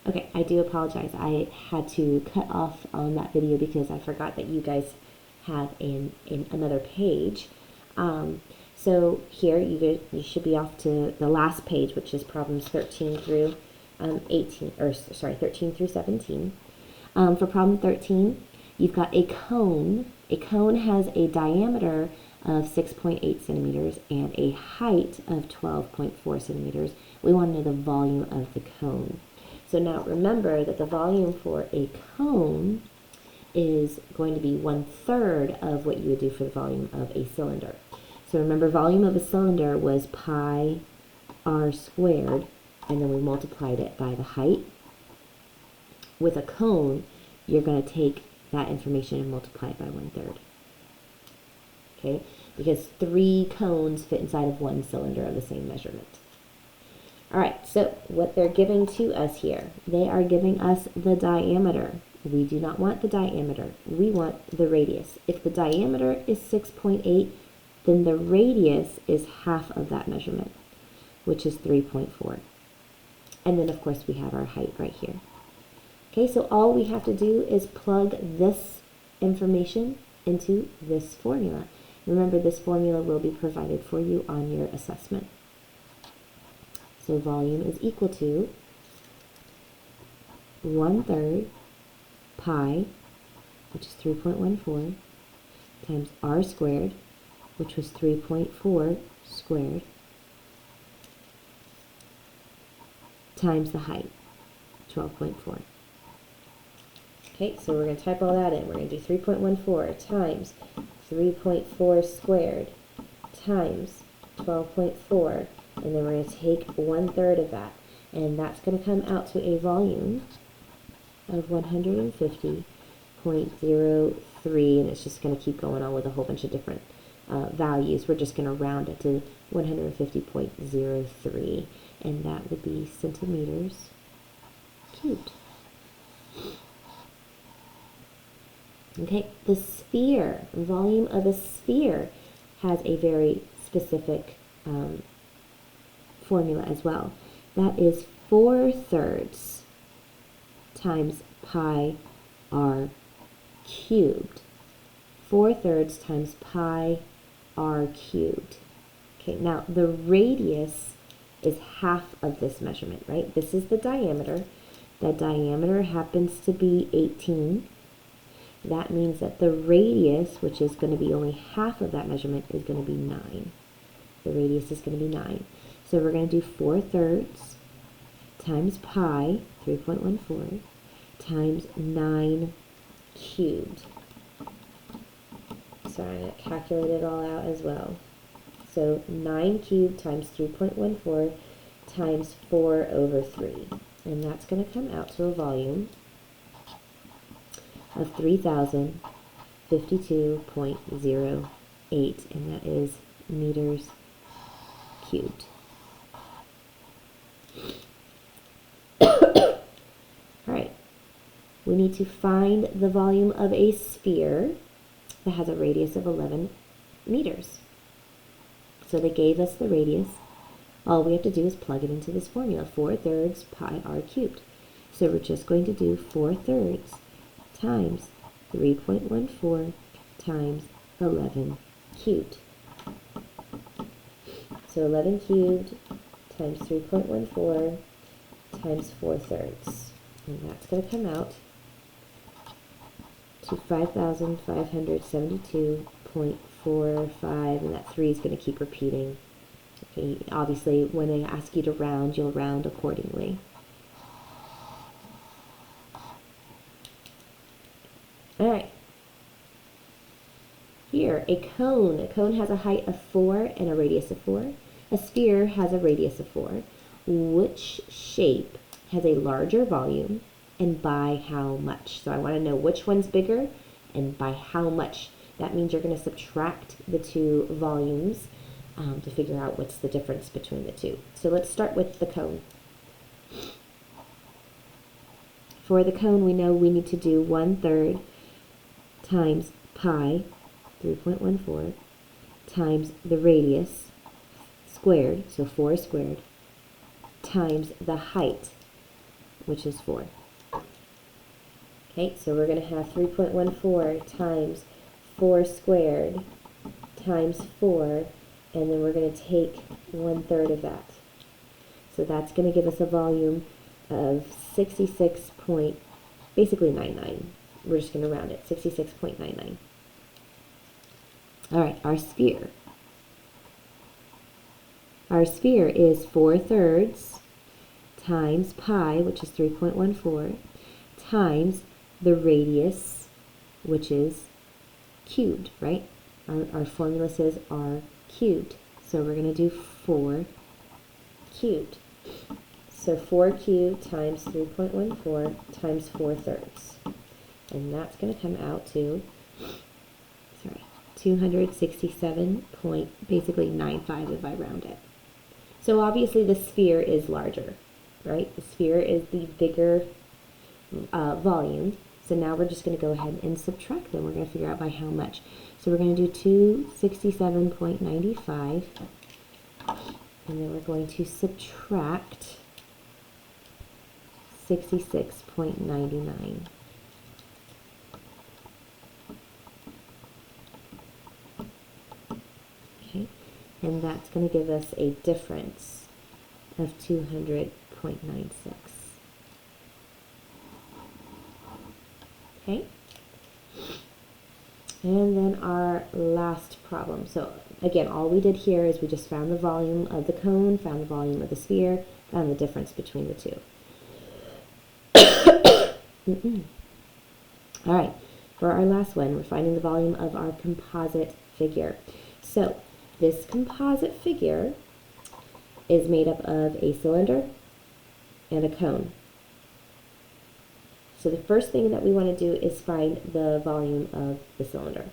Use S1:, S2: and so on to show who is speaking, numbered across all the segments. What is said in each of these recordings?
S1: Okay, I do apologize. I had to cut off on that video because I forgot that you guys have in another page. So here you should be off to the last page, which is problems 13 through 18, or sorry, 13 through 17. For problem 13, you've got a cone. A cone has a diameter of 6.8 centimeters and a height of 12.4 centimeters. We want to know the volume of the cone. So now remember that the volume for a cone is going to be 1/3 of what you would do for the volume of a cylinder. So remember, volume of a cylinder was pi r squared, and then we multiplied it by the height. With a cone, you're going to take that information and multiply it by 1/3. Okay, because 3 cones fit inside of 1 cylinder of the same measurement. All right, so what they're giving to us here, they are giving us the diameter. We do not want the diameter. We want the radius. If the diameter is 6.8, then the radius is half of that measurement, which is 3.4. And then, of course, we have our height right here. Okay, so all we have to do is plug this information into this formula. Remember, this formula will be provided for you on your assessment. So volume is equal to 1/3 pi, which is 3.14, times r squared, which was 3.4 squared, times the height, 12.4. Okay, so we're going to type all that in. We're going to do 3.14 times 3.4 squared times 12.4, and then we're going to take 1/3 of that, and that's going to come out to a volume of 150.03, and it's just going to keep going on with a whole bunch of different values. We're just going to round it to 150.03, and that would be centimeters cubed. Okay, the sphere, volume of a sphere has a very specific formula as well. That is 4/3 times pi r cubed. 4/3 times pi r cubed. Okay, now the radius is half of this measurement, right? This is the diameter. The diameter happens to be 18. That means that the radius, which is going to be only half of that measurement, is going to be 9. The radius is going to be 9. So we're going to do 4/3 times pi, 3.14, times 9 cubed. So I'm going to calculate it all out as well. So 9 cubed times 3.14 times 4/3. And that's going to come out to a volume of 3,052.08, and that is meters cubed. All right, we need to find the volume of a sphere that has a radius of 11 meters. So they gave us the radius. All we have to do is plug it into this formula, 4/3 pi r cubed. So we're just going to do 4/3 times 3.14 times 11 cubed. So 11 cubed times 3.14 times 4/3. And that's going to come out to 5,572.45, and that 3 is going to keep repeating. Okay, obviously, when they ask you to round, you'll round accordingly. All right. Here, a cone. A cone has a height of 4 and a radius of 4. A sphere has a radius of 4. Which shape has a larger volume, and by how much? So I want to know which one's bigger and by how much. That means you're going to subtract the two volumes to figure out what's the difference between the two. So let's start with the cone. For the cone, we know we need to do 1/3 times pi, 3.14, times the radius squared, so 4 squared, times the height, which is 4. Okay, so we're going to have 3.14 times 4 squared times 4, and then we're going to take 1/3 of that. So that's going to give us a volume of 66 point, basically 99. We're just going to round it, 66.99. All right, our sphere. Our sphere is 4/3 times pi, which is 3.14, times the radius, which is cubed, right? Our formula says r cubed. So we're going to do 4 cubed. So 4 cubed times 3.14 times 4/3. And that's going to come out to, 267 point, basically 95 if I round it. So obviously the sphere is larger, right? The sphere is the bigger volume. So now we're just going to go ahead and subtract them. We're going to figure out by how much. So we're going to do 267.95, and then we're going to subtract 66.99. Okay, and that's going to give us a difference of 200.96. Okay, and then our last problem. So again, all we did here is we just found the volume of the cone, found the volume of the sphere, found the difference between the two. All right, for our last one, we're finding the volume of our composite figure. So this composite figure is made up of a cylinder and a cone. So the first thing that we want to do is find the volume of the cylinder.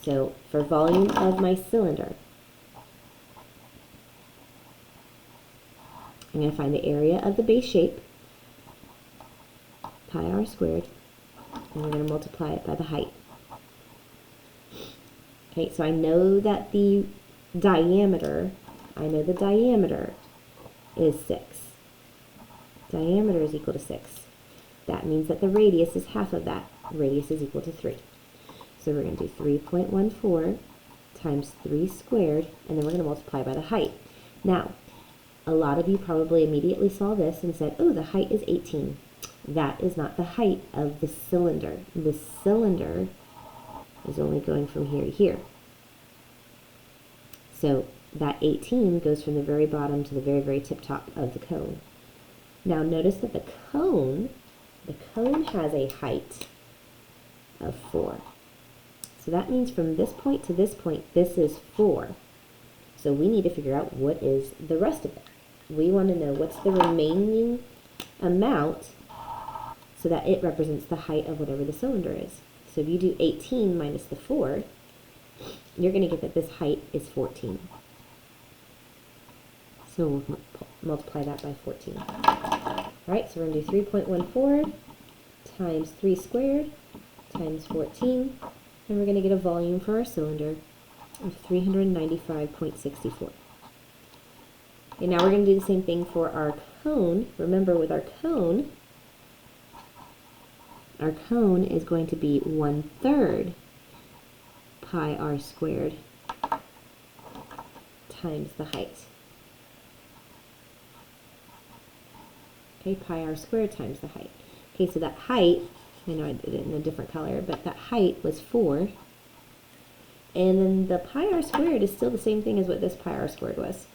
S1: So for volume of my cylinder, I'm going to find the area of the base shape, pi r squared, and we're going to multiply it by the height. Okay, so I know that the diameter is 6. Diameter is equal to 6. That means that the radius is half of that. Radius is equal to 3. So we're going to do 3.14 times 3 squared, and then we're going to multiply by the height. Now, a lot of you probably immediately saw this and said, oh, the height is 18. That is not the height of the cylinder. The cylinder is only going from here to here. So that 18 goes from the very bottom to the very, very tip top of the cone. Now notice that the cone has a height of 4. So that means from this point to this point, this is 4. So we need to figure out what is the rest of it. We want to know what's the remaining amount so that it represents the height of whatever the cylinder is. So if you do 18 minus the 4, you're going to get that this height is 14. So we'll multiply that by 14. All right, so we're going to do 3.14 times 3 squared times 14, and we're going to get a volume for our cylinder of 395.64. Okay, now we're going to do the same thing for our cone. Remember, with our cone is going to be 1/3 pi r squared times the height. Okay, pi r squared times the height. Okay, so that height, I know I did it in a different color, but that height was 4. And then the pi r squared is still the same thing as what this pi r squared was.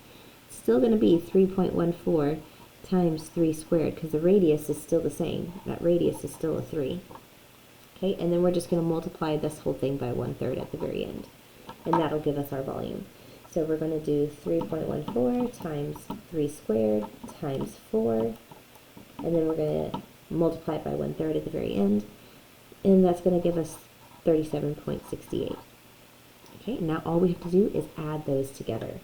S1: It's still going to be 3.14 times 3 squared because the radius is still the same. That radius is still a 3. Okay, and then we're just going to multiply this whole thing by 1/3 at the very end. And that'll give us our volume. So we're going to do 3.14 times 3 squared times 4. And then we're going to multiply it by 1/3 at the very end. And that's going to give us 37.68. Okay, now all we have to do is add those together.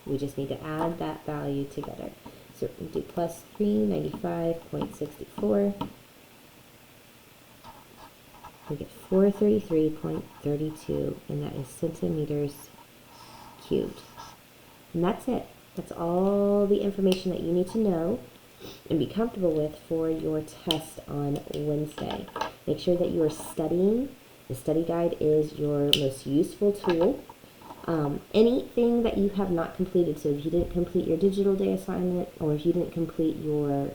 S1: We just need to add that value together. So we do plus 395.64. We get 433.32, and that is centimeters cubed. And that's it. That's all the information that you need to know and be comfortable with for your test on Wednesday. Make sure that you are studying. The study guide is your most useful tool. Anything that you have not completed, so if you didn't complete your digital day assignment or if you didn't complete your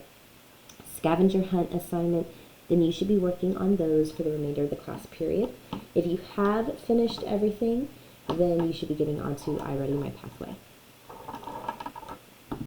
S1: scavenger hunt assignment, then you should be working on those for the remainder of the class period. If you have finished everything, then you should be getting onto I Ready My Pathway.